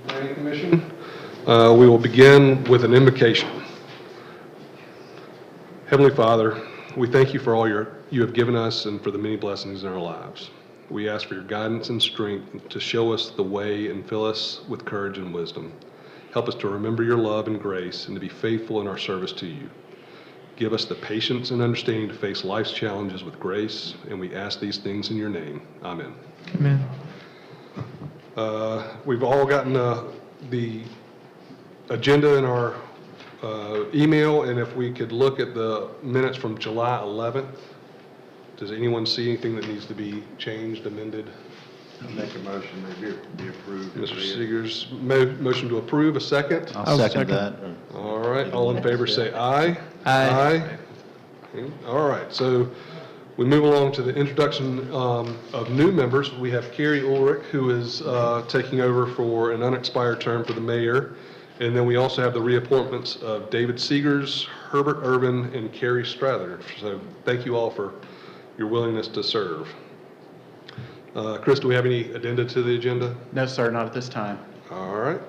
Planning Commission. We will begin with an invocation. Heavenly Father, we thank you for all you have given us and for the many blessings in our lives. We ask for your guidance and strength to show us the way and fill us with courage and wisdom. Help us to remember your love and grace and to be faithful in our service to you. Give us the patience and understanding to face life's challenges with grace, and we ask these things in your name. Amen. Amen. We've all gotten the agenda in our email, and if we could look at the minutes from July 11th. Does anyone see anything that needs to be changed, amended? I'll make a motion that be approved. Mr. Seegers, motion to approve, a second? I'll second that. All right, all in favor say aye. Aye. Okay, all right, so we move along to the introduction of new members. We have Carrie Ulrich, who is taking over for an unexpired term for the mayor. And then we also have the reappointments of David Seegers, Herbert Irvin, and Carrie Strather. So thank you all for your willingness to serve. Chris, do we have any addenda to the agenda? No, sir, not at this time. All right.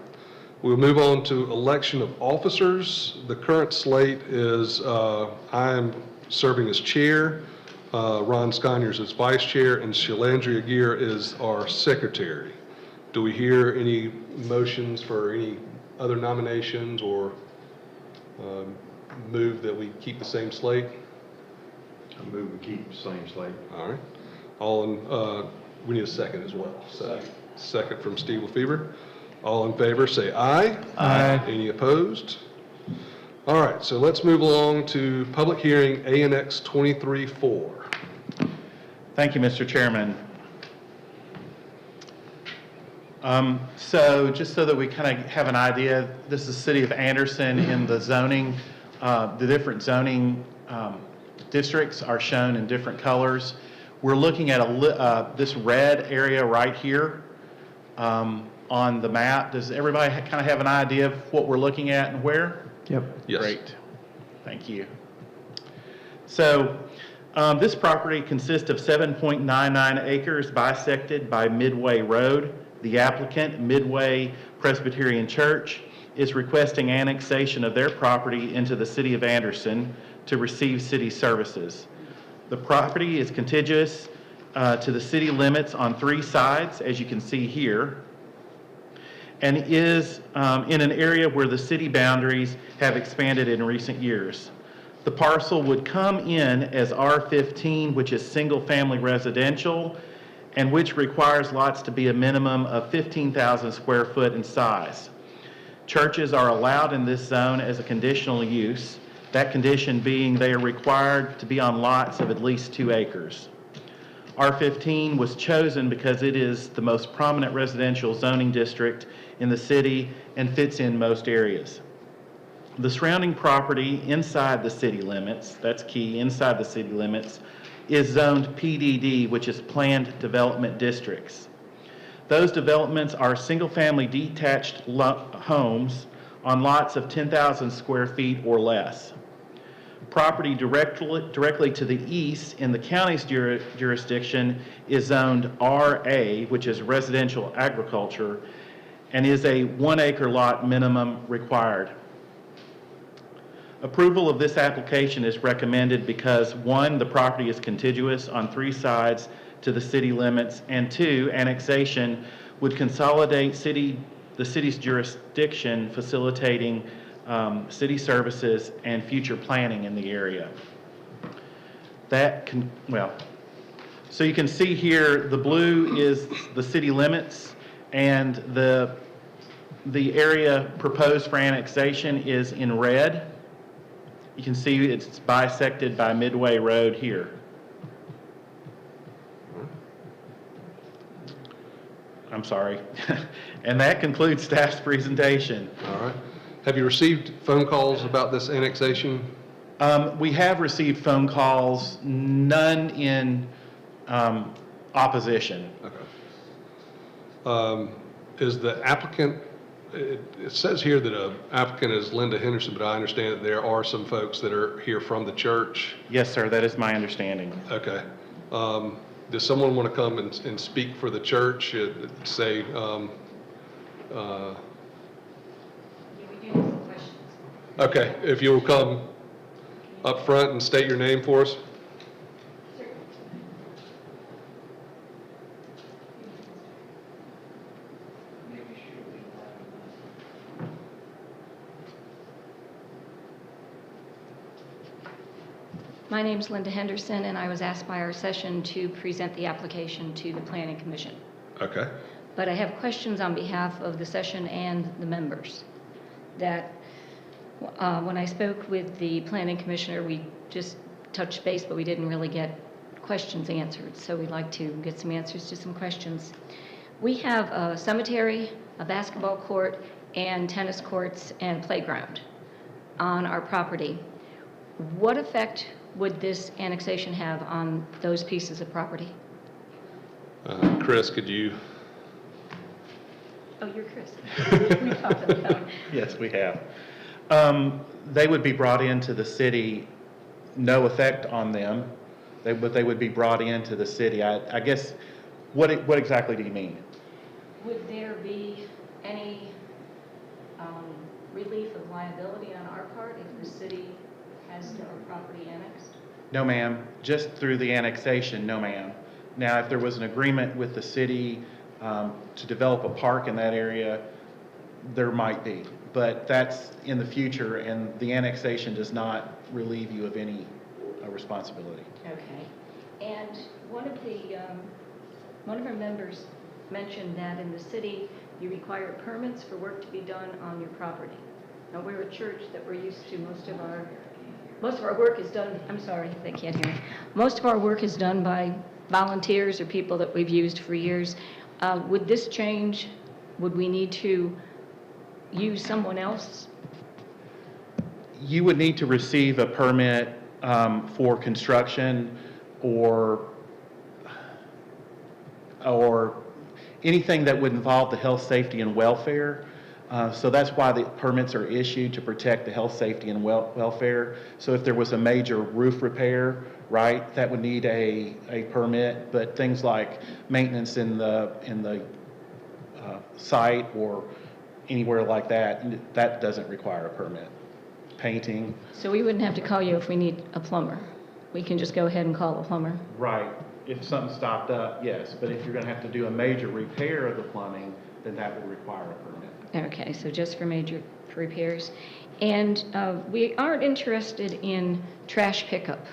We'll move on to election of officers. The current slate is I am serving as chair, Ron Sconyers is vice chair, and Shalandria Gear is our secretary. Do we hear any motions for any other nominations or move that we keep the same slate? I move we keep the same slate. All right. All in, we need a second as well. Second from Steve Lefevre. All in favor say aye. Aye. Any opposed? All right, so let's move along to public hearing ANX 23-4. Thank you, Mr. Chairman. So just so that we kind of have an idea, this is the city of Anderson in the zoning. The different zoning districts are shown in different colors. We're looking at this red area right here on the map. Does everybody kind of have an idea of what we're looking at and where? Yep. Yes. Great. Thank you. So this property consists of 7.99 acres bisected by Midway Road. The applicant, Midway Presbyterian Church, is requesting annexation of their property into the city of Anderson to receive city services. The property is contiguous to the city limits on 3 sides, as you can see here, and is in an area where the city boundaries have expanded in recent years. The parcel would come in as R15, which is single-family residential, and which requires lots to be a minimum of 15,000 square foot in size. Churches are allowed in this zone as a conditional use, that condition being they are required to be on lots of at least 2 acres. R15 was chosen because it is the most prominent residential zoning district in the city and fits in most areas. The surrounding property inside the city limits, that's key, inside the city limits, is zoned PDD, which is Planned Development Districts. Those developments are single-family detached homes on lots of 10,000 square feet or less. Property directly to the east in the county's jurisdiction is zoned RA, which is residential agriculture, and is a 1 acre lot minimum required. Approval of this application is recommended because 1, the property is contiguous on 3 sides to the city limits, and 2, annexation would consolidate the city's jurisdiction, facilitating city services and future planning in the area. So you can see here the blue is the city limits, and the area proposed for annexation is in red. You can see it's bisected by Midway Road here. I'm sorry. And that concludes staff's presentation. All right. Have you received phone calls about this annexation? We have received phone calls, none in opposition. Okay. Is the applicant, it says here that an applicant is Linda Henderson, but I understand that there are some folks that are here from the church. Yes, sir, that is my understanding. Okay. Does someone want to come and speak for the church, say Okay, if you'll come up front and state your name for us. My name's Linda Henderson, and I was asked by our session to present the application to the Planning Commission. Okay. But I have questions on behalf of the session and the members. That when I spoke with the Planning Commissioner, we just touched base, but we didn't really get questions answered. So we'd like to get some answers to some questions. We have a cemetery, a basketball court, and tennis courts and playground on our property. What effect would this annexation have on those pieces of property? Chris, could you? Oh, you're Chris. We talked on the phone. Yes, we have. They would be brought into the city, no effect on them, but they would be brought into the city. I guess, what exactly do you mean? Would there be any relief of liability on our part if the city has their property annexed? No, ma'am. Just through the annexation, no, ma'am. Now, if there was an agreement with the city to develop a park in that area, there might be. But that's in the future, and the annexation does not relieve you of any responsibility. Okay. And one of our members mentioned that in the city, you require permits for work to be done on your property. Now, we're a church that we're used to most of our work is done, I'm sorry, they can't hear me. Most of our work is done by volunteers or people that we've used for years. Would this change? Would we need to use someone else? You would need to receive a permit for construction or anything that would involve the health, safety, and welfare. So that's why the permits are issued, to protect the health, safety, and welfare. So if there was a major roof repair, right, that would need a permit. But things like maintenance in the site or anywhere like that, that doesn't require a permit. Painting. So we wouldn't have to call you if we need a plumber. We can just go ahead and call a plumber. Right. If something stopped up, yes. But if you're going to have to do a major repair of the plumbing, then that would require a permit. Okay, so just for major repairs. And we aren't interested in trash pickup.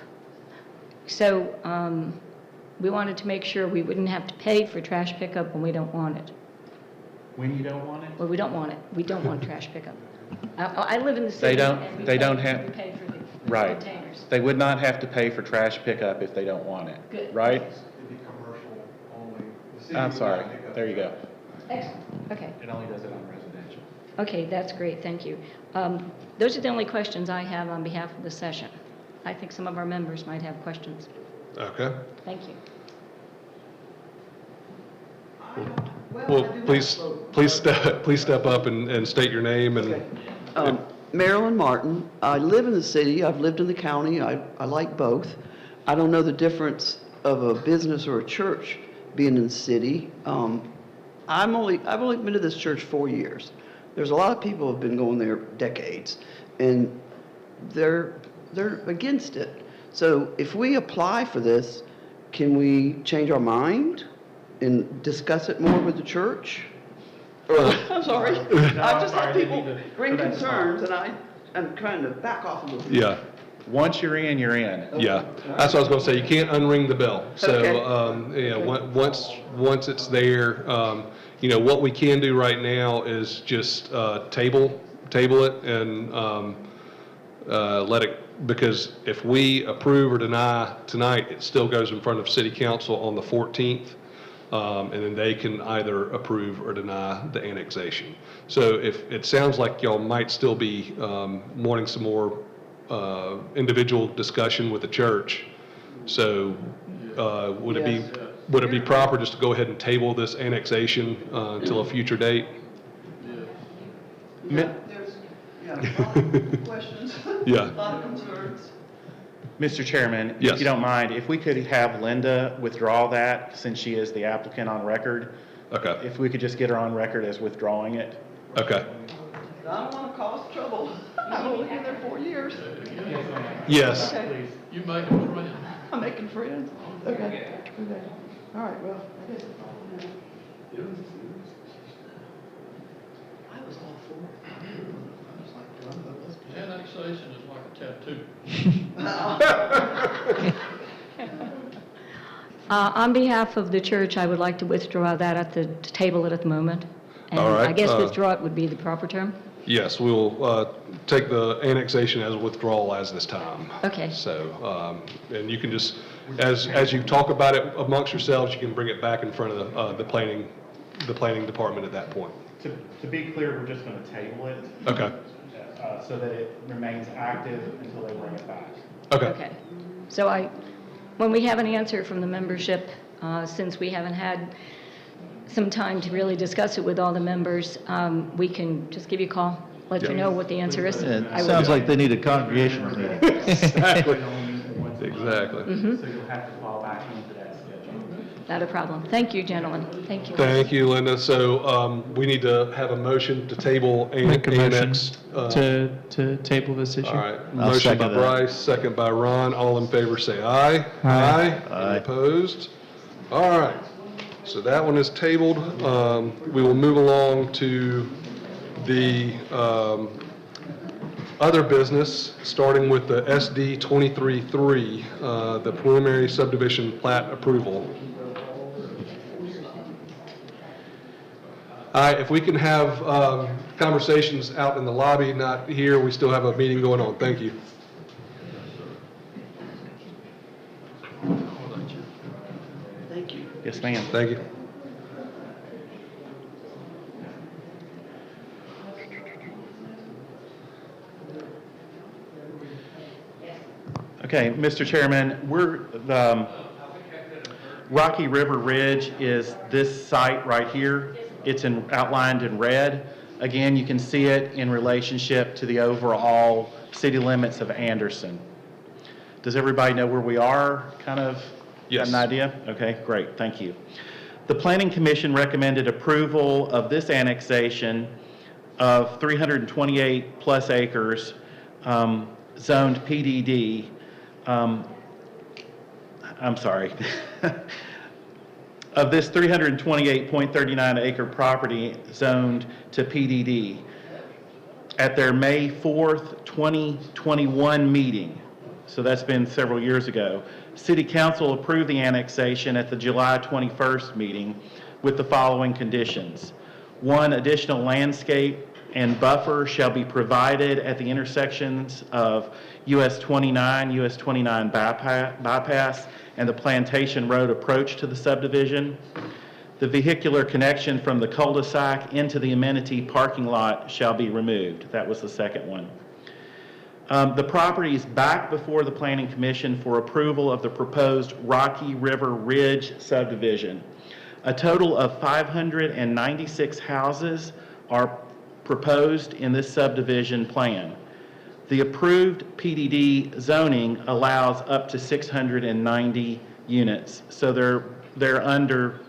So we wanted to make sure we wouldn't have to pay for trash pickup when we don't want it. When you don't want it? Well, we don't want it. We don't want trash pickup. I live in the city. and we They don't pay- have- We pay for the Right. containers. They would not have to pay for trash pickup if they don't want it. Good. Right? It'd be commercial only. The city I'm would sorry. not pick up There you go. Excellent, okay. It only does it on residential. Okay, that's great, thank you. Those are the only questions I have on behalf of the session. I think some of our members might have questions. Okay. Thank you. Well, please step up and state your name and. Marilyn Martin. I live in the city. I've lived in the county. I like both. I don't know the difference of a business or a church being in the city. I've only been to this church 4 years. There's a lot of people who have been going there decades, and they're against it. So if we apply for this, can we change our mind and discuss it more with the church? I'm sorry. I just have people bring concerns, and I'm trying to back off a little bit. Yeah, Once you're in, you're in. yeah. That's what I was going to say. You can't unring the bell. So, Okay. once it's there, what we can do right now is just table it and let it, because if we approve or deny tonight, it still goes in front of City Council on the 14th. And then they can either approve or deny the annexation. So if it sounds like y'all might still be wanting some more individual discussion with the church, so would it be proper just to go ahead and table this annexation until a future date? Yeah, there's a lot of questions. Yeah. A lot of concerns. Mr. Chairman, Yes. if you don't mind, if we could have Linda withdraw that, since she is the applicant on record, Okay, if we could just get her on record as withdrawing it. okay. I don't want to cause trouble. I've only been there 4 years. Yes. Okay. You make them friends. I'm making friends. Okay. Okay. All right, well, I guess it's all now. I was all for it. I was like, well, let's go. Annexation is like a tattoo. On behalf of the church, I would like to withdraw that to table it at the moment. And All right, I guess withdraw it would be the proper term. Yes, we'll take the annexation as a withdrawal as this time. Okay. So, and you can just, as you talk about it amongst yourselves, you can bring it back in front of the planning department at that point. To be clear, we're just going to table it. Okay. So that it remains active until they bring it back. Okay. Okay. So when we have an answer from the membership, since we haven't had some time to really discuss it with all the members, we can just give you a call, let you know what the answer is. It I will- sounds like they need a congregational meeting. Exactly. Exactly. Exactly. So you'll have to fall back into that schedule. Not a problem. Thank you, gentlemen. Thank you. Thank you, Linda. So we need to have a motion to table Make a motion annex. to table this issue. All right, I'll motion by second that. Bryce, second by Ron. All in favor, say aye. Aye. Any Aye. opposed? All right, so that one is tabled. We will move along to the other business, starting with the SD 23-3, the preliminary subdivision plat approval. All right, if we can have conversations out in the lobby, not here, we still have a meeting going on. Thank you. Thank you. Yes, ma'am. Thank you. Okay, Mr. Chairman, Rocky River Ridge is this site right here. It's outlined in red. Again, you can see it in relationship to the overall city limits of Anderson. Does everybody know where we are, kind of? Yes. Got an idea? Okay, great, thank you. The Planning Commission recommended approval of this annexation of 328 plus acres, zoned PDD. I'm sorry. Of this 328.39 acre property zoned to PDD at their May 4th, 2021 meeting. So that's been several years ago. City Council approved the annexation at the July 21st meeting with the following conditions. 1, additional landscape and buffer shall be provided at the intersections of US 29 bypass, and the Plantation Road approach to the subdivision. The vehicular connection from the cul-de-sac into the amenity parking lot shall be removed. That was the second one. The property is back before the Planning Commission for approval of the proposed Rocky River Ridge subdivision. A total of 596 houses are proposed in this subdivision plan. The approved PDD zoning allows up to 690 units, so they're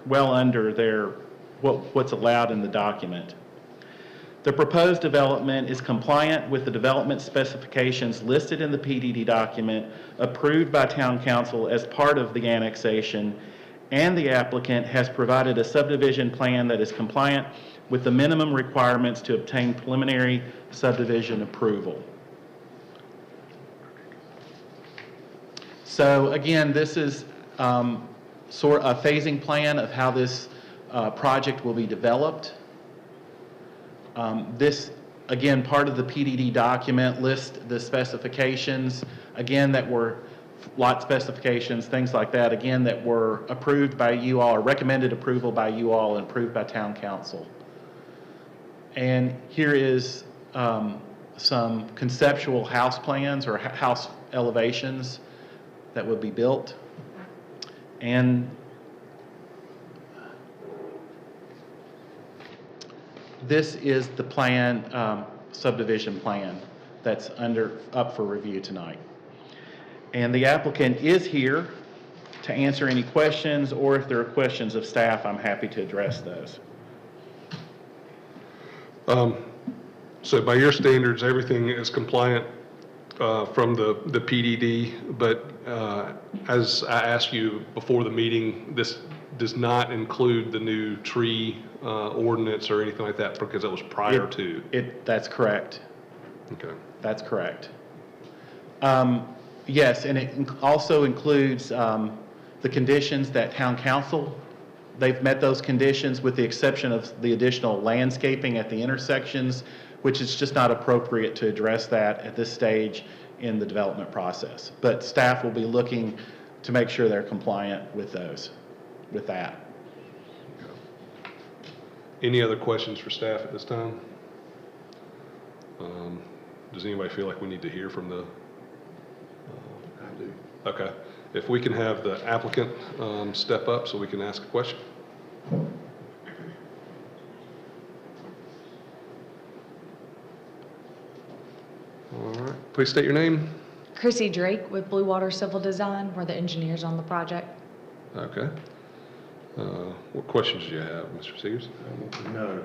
well under what's allowed in the document. The proposed development is compliant with the development specifications listed in the PDD document approved by Town Council as part of the annexation, and the applicant has provided a subdivision plan that is compliant with the minimum requirements to obtain preliminary subdivision approval. So again, this is sort of a phasing plan of how this project will be developed. This, again, part of the PDD document lists the specifications, again, that were lot specifications, things like that, again, that were approved by you all, or recommended approval by you all and approved by Town Council. And here is some conceptual house plans or house elevations that would be built. And this is the plan, subdivision plan that's up for review tonight. And the applicant is here to answer any questions, or if there are questions of staff, I'm happy to address those. So by your standards, everything is compliant from the PDD, but as I asked you before the meeting, this does not include the new tree ordinance or anything like that because it was prior to. That's correct. Okay. That's correct. Yes, and it also includes the conditions that town council, they've met those conditions with the exception of the additional landscaping at the intersections, which is just not appropriate to address that at this stage in the development process. But staff will be looking to make sure they're compliant with those, with that. Any other questions for staff at this time? Does anybody feel like we need to hear from the? I do. Okay. If we can have the applicant step up so we can ask a question. All right. Please state your name. Chrissy Drake with Blue Water Civil Design. We're the engineers on the project. Okay. What questions do you have, Mr. Seegers? I want to know,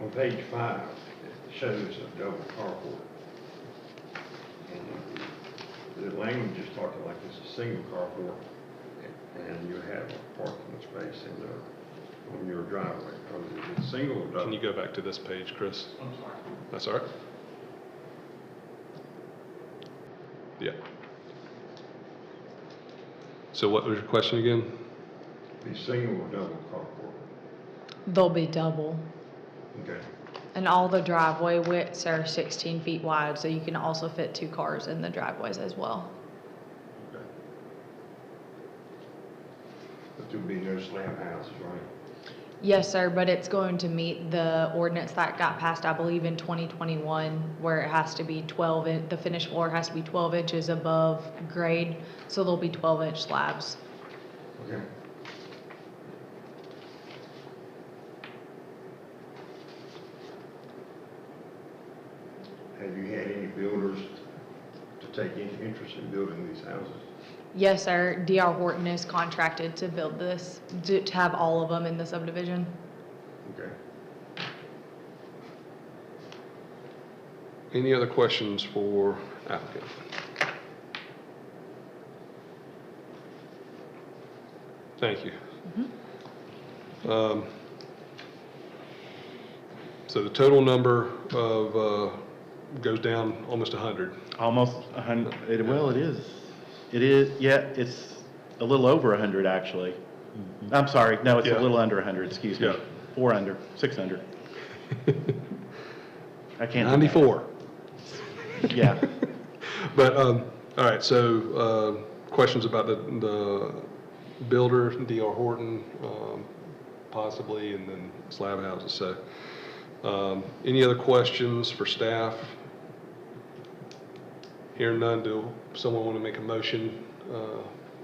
on page 5, it shows a double carport. And the language is talking like it's a single carport, and you have a parking space on your driveway. Is it single or double? Can you go back to this page, Chris? I'm sorry. That's all right. Yeah. So what was your question again? Be single or double carport? They'll be double. Okay. And all the driveway widths are 16 feet wide, so you can also fit 2 cars in the driveways as well. Okay. But there'll be no slab houses, right? Yes, sir, but it's going to meet the ordinance that got passed, I believe, in 2021, where it has to be the finished floor has to be 12 inches above grade, so there'll be 12-inch slabs. Okay. Have you had any builders to take any interest in building these houses? Yes, sir, D.R. Horton is contracted to build this, to have all of them in the subdivision. Okay. Any other questions for applicant? Thank you. So the total number of, goes down almost 100. Almost 100, well, it is. It is, yeah, it's a little over 100, actually. I'm sorry, no, it's a Yeah. little under 100, excuse me. Yeah. 4 under, 600. I can't. do 94. that. Yeah. But, all right, so questions about the builder, D.R. Horton, possibly, and then slab houses. So any other questions for staff? Hearing none, do someone want to make a motion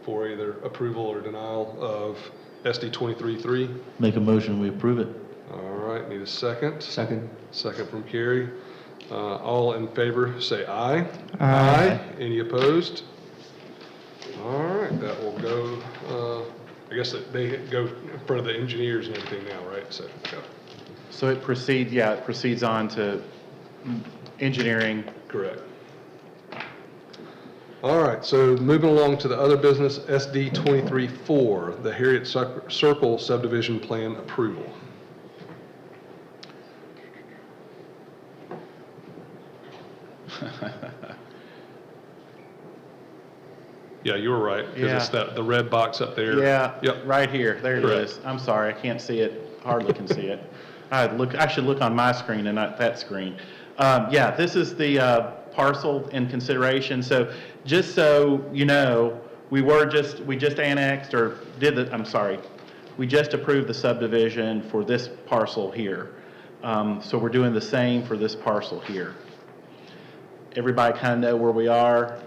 for either approval or denial of SD 23-3? Make a motion, we approve it. All right, need a second. Second. Second from Carrie. All in favor, say aye. Aye. Any opposed? All right, that will go, I guess that they go in front of the engineers and everything now, right? So, yeah, So it proceeds on to engineering. correct. All right, so moving along to the other business, SD 23-4, the Harriet Circle subdivision plan approval. Yeah, you were right, because it's Yeah. the red box up there. Yeah, Yep. right here, there it Correct. is. I'm sorry, I can't see it, hardly can see it. I should look on my screen and not that screen. Yeah, this is the parcel in consideration. So just so you know, we just annexed or we just approved the subdivision for this parcel here. So we're doing the same for this parcel here. Everybody kind of know where we are?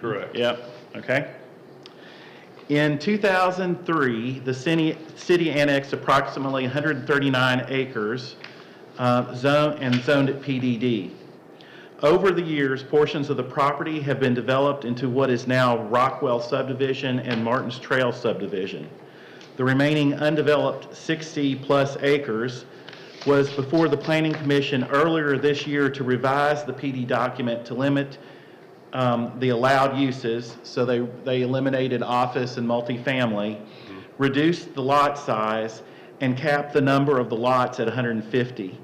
Correct. Yep, okay. In 2003, the city annexed approximately 139 acres zoned it PDD. Over the years, portions of the property have been developed into what is now Rockwell subdivision and Martin's Trail subdivision. The remaining undeveloped 60-plus acres was before the Planning Commission earlier this year to revise the PD document to limit the allowed uses. So they eliminated office and multifamily, reduced the lot size, and capped the number of the lots at 150.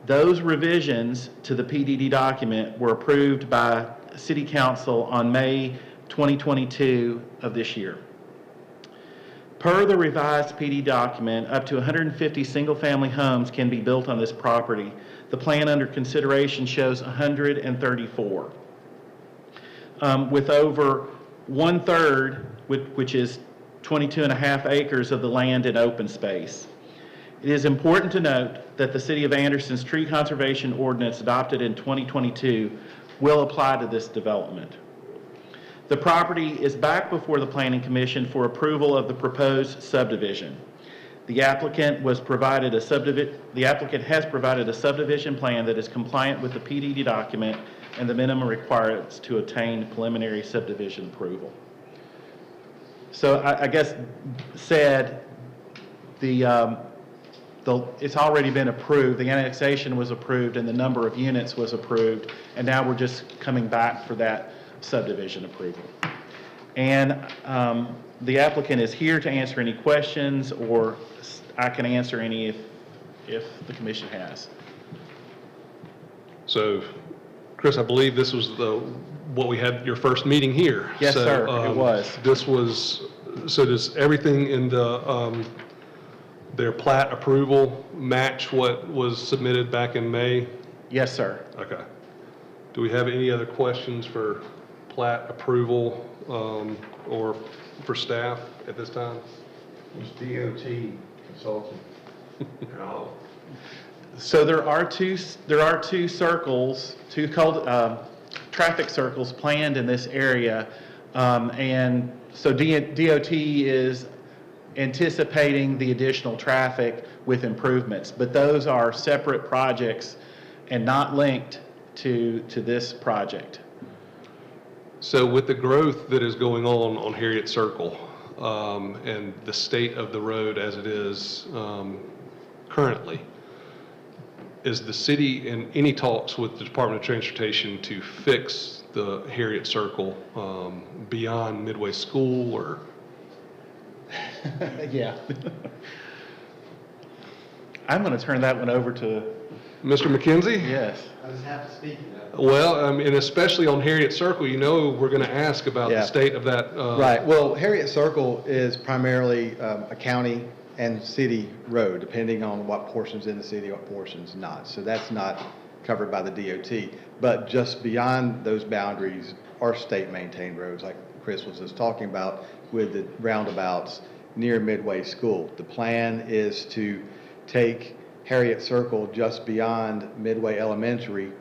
Those revisions to the PDD document were approved by City Council on May 2022 of this year. Per the revised PD document, up to 150 single-family homes can be built on this property. The plan under consideration shows 134, with over 1/3, which is 22.5 acres of the land in open space. It is important to note that the City of Anderson's tree conservation ordinance adopted in 2022 will apply to this development. The property is back before the Planning Commission for approval of the proposed subdivision. The applicant has provided a subdivision plan that is compliant with the PDD document and the minimum requirements to obtain preliminary subdivision approval. So I guess said, it's already been approved, the annexation was approved, and the number of units was approved, and now we're just coming back for that subdivision approval. And the applicant is here to answer any questions, or I can answer any if the commission has. So, Chris, I believe this was what we had your first meeting here. Yes, So, sir, it was. So does everything in their plat approval match what was submitted back in May? Yes, sir. Okay. Do we have any other questions for plat approval or for staff at this time? Was DOT consultant and all? So there are two circles, traffic circles planned in this area, and so DOT is anticipating the additional traffic with improvements, but those are separate projects and not linked to this project. So with the growth that is going on Harriet Circle and the state of the road as it is currently, is the city in any talks with the Department of Transportation to fix the Harriet Circle beyond Midway School or? Yeah. I'm going to turn that one over to, Mr. McKenzie? yes. I just have to speak. Well, and especially on Harriet Circle, we're going to ask about the Yeah. state of that. Right, well, Harriet Circle is primarily a county and city road, depending on what portion's in the city, what portion's not. So that's not covered by the DOT. But just beyond those boundaries are state-maintained roads, like Chris was just talking about, with the roundabouts near Midway School. The plan is to take Harriet Circle just beyond Midway Elementary,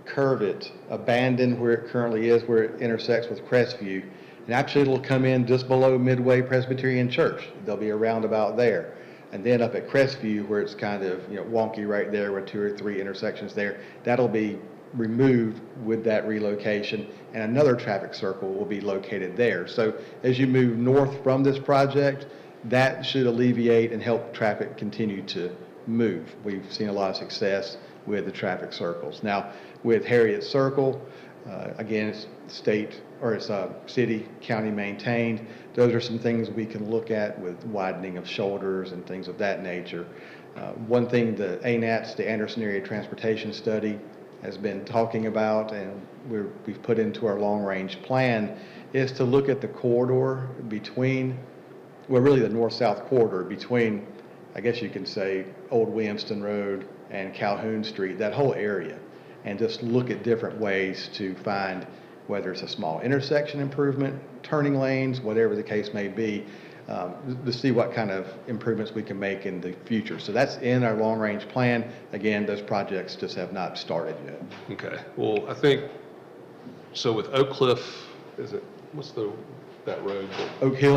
curve it, abandon where it currently is, where it intersects with Crestview, and actually it'll come in just below Midway Presbyterian Church. There'll be a roundabout there. And then up at Crestview, where it's kind of wonky right there with 2 or 3 intersections there, that'll be removed with that relocation, and another traffic circle will be located there. So as you move north from this project, that should alleviate and help traffic continue to move. We've seen a lot of success with the traffic circles. Now, with Harriet Circle, again, it's state or it's city, county maintained. Those are some things we can look at with widening of shoulders and things of that nature. One thing the ANATS, the Anderson Area Transportation Study, has been talking about, and we've put into our long-range plan, is to look at the corridor between, well, really the north-south corridor between, I guess you can say, Old Williamston Road and Calhoun Street, that whole area, and just look at different ways to find whether it's a small intersection improvement, turning lanes, whatever the case may be, to see what kind of improvements we can make in the future. So that's in our long-range plan. Again, those projects just have not started yet. Okay, well, I think, so with Oak Cliff, what's the that road? Oak Hill?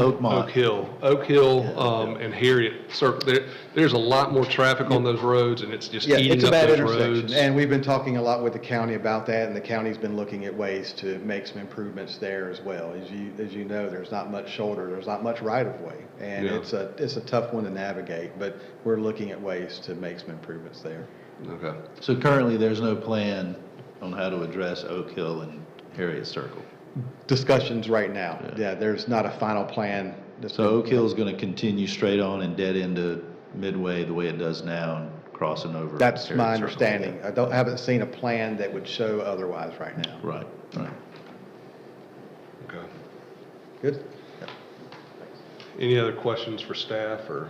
Oak Hill, and Harriet Circle. There's a lot more traffic on those roads, and it's just Yeah, eating it's a up bad those intersection, roads. and we've been talking a lot with the county about that, and the county's been looking at ways to make some improvements there as well. As you know, there's not much shoulder, there's not much right-of-way, and Yeah. it's a tough one to navigate, but we're looking at ways to make some improvements there. Okay. So currently, there's no plan on how to address Oak Hill and Harriet Circle. Discussions right now, yeah, there's not a final plan. So Oak Hill's going to continue straight on and dead into Midway the way it does now, and crossing over. That's Harriet my Circle. understanding. Haven't seen a plan that would show otherwise right now. Right, right. Okay. Good? Any other questions for staff or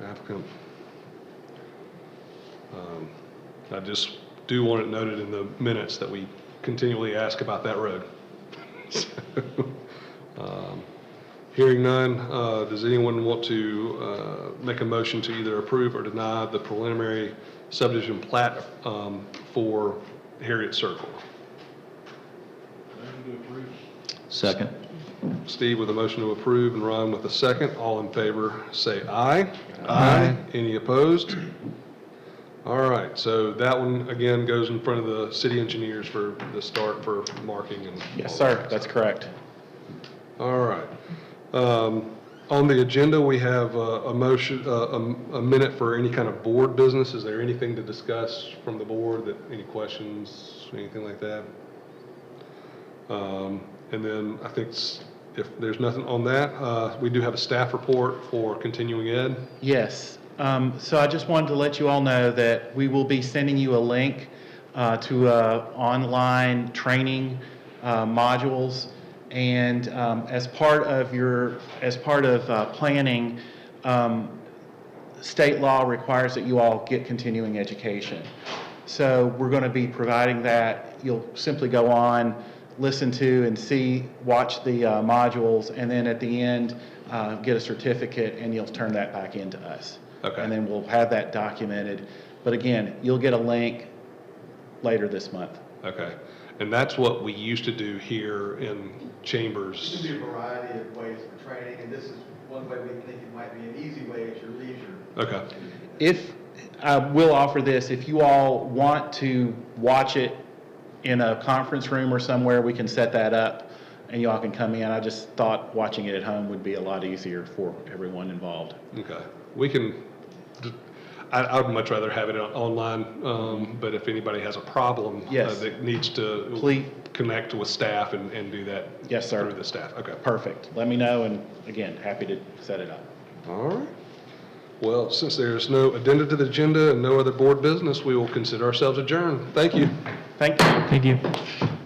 applicant? I just do want it noted in the minutes that we continually ask about that road. So, hearing none, does anyone want to make a motion to either approve or deny the preliminary subdivision plat for Harriet Circle? Second? Steve with a motion to approve and Ron with a second. All in favor, say aye. Aye. Any opposed? All right, so that one, again, goes in front of the city engineers for the start for marking and. Yes, all sir, that. that's correct. All right. On the agenda, we have a motion, a minute for any kind of board business. Is there anything to discuss from the board, any questions, anything like that? And then I think if there's nothing on that, we do have a staff report for continuing ed. Yes. So I just wanted to let you all know that we will be sending you a link to online training modules. And as part of planning, state law requires that you all get continuing education. So we're going to be providing that. You'll simply go on, listen to and watch the modules, and then at the end, get a certificate, and you'll turn that back into us. Okay. And then we'll have that documented. But again, you'll get a link later this month. Okay. And that's what we used to do here in Chambers. There's a variety of ways for training, and this is one way we think it might be an easy way at your leisure. Okay. If, I will offer this, if you all want to watch it in a conference room or somewhere, we can set that up and you all can come in. I just thought watching it at home would be a lot easier for everyone involved. Okay. We can, I would much rather have it online, but if anybody has a problem Yes. that needs to Please. connect with staff and do that Yes, sir. through the staff. Okay. Perfect. Let me know, and again, happy to set it up. All right. Well, since there's no addenda to the agenda and no other board business, we will consider ourselves adjourned. Thank you. Thank you. Thank you.